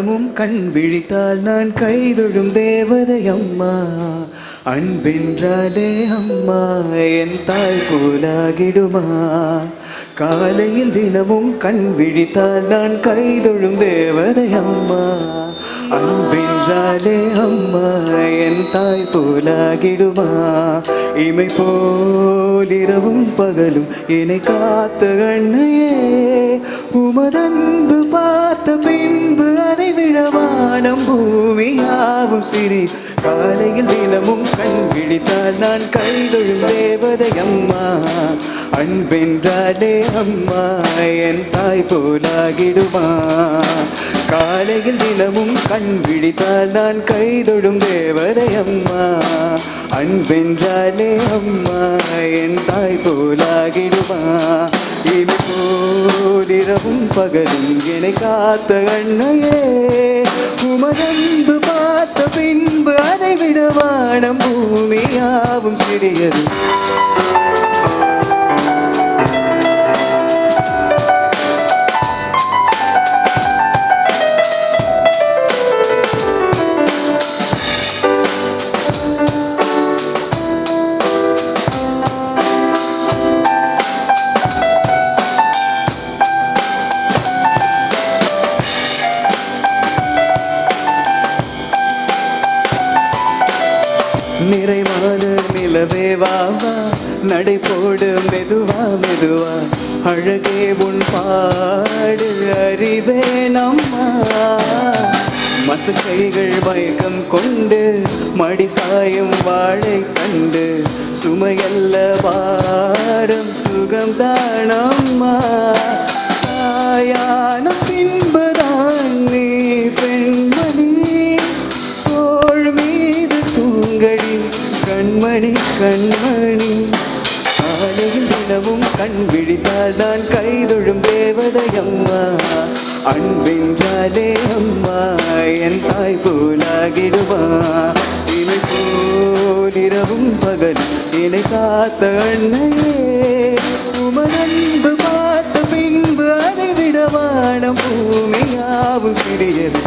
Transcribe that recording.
தினமும் கண் விழித்தால் நான் கைதொழும் தேவதை அம்மா. அன்பென்றாலே அம்மா என் தாய் போலாகிடுமா. காலையில் தினமும் கண் விழித்தால் நான் கைதொழும் தேவதை அம்மா. அன்பென்றாலே அம்மா என் தாய் போலாகிடுமா. இமை போலிரவும் பகலும் என்னை காத்த கண்ணையே, உமதன்பு பார்த்த பின்பு அதை விடவானம் பூமியாவும் சிறி. காலையில் தினமும் கண் விழித்தால் நான் கைதொழும் தேவதை அம்மா. அன்பென்றாலே அம்மா என் தாய் போலாகிடுமா. காலையில் தினமும் கண் விழித்தால் நான் கைதொழும் தேவதை அம்மா. அன்பென்றாலே அம்மா என் தாய் போலாகிடுமா. இமை போலிரவும் பகலும் என்னை காத்த கண்ணையே, உமதன்பு பார்த்த பின்பு அதை விடவானம் பூமியாவும் சிறியது. நிறைவான நிலவே வாவா, நடை போடு மெதுவா மெதுவா. அழகே உன் பாடு அறிவே நம்மா. மசக்கைகள் மயக்கம் கொண்டு மடி சாயும் வாழை கண்டு, சுமையல்ல பாரம் சுகம் தானம்மா. தாயான பின்புதான் நீ பெண்மணி, தோள் மீது தூங்கடி கண்மணி கண்மணி. காலையில் தினமும் கண் விழித்தால் நான் கைதொழும் தேவதை அம்மா. அன்பென்றாலே அம்மா என் தாய் போலாகிடுமா. இமை போலிரவும் பகல் என்னை காத்த அண்ணையே, உமதன்பு பார்த்த பின்பு அதை விடவானம் பூமியாவும் சிறியது.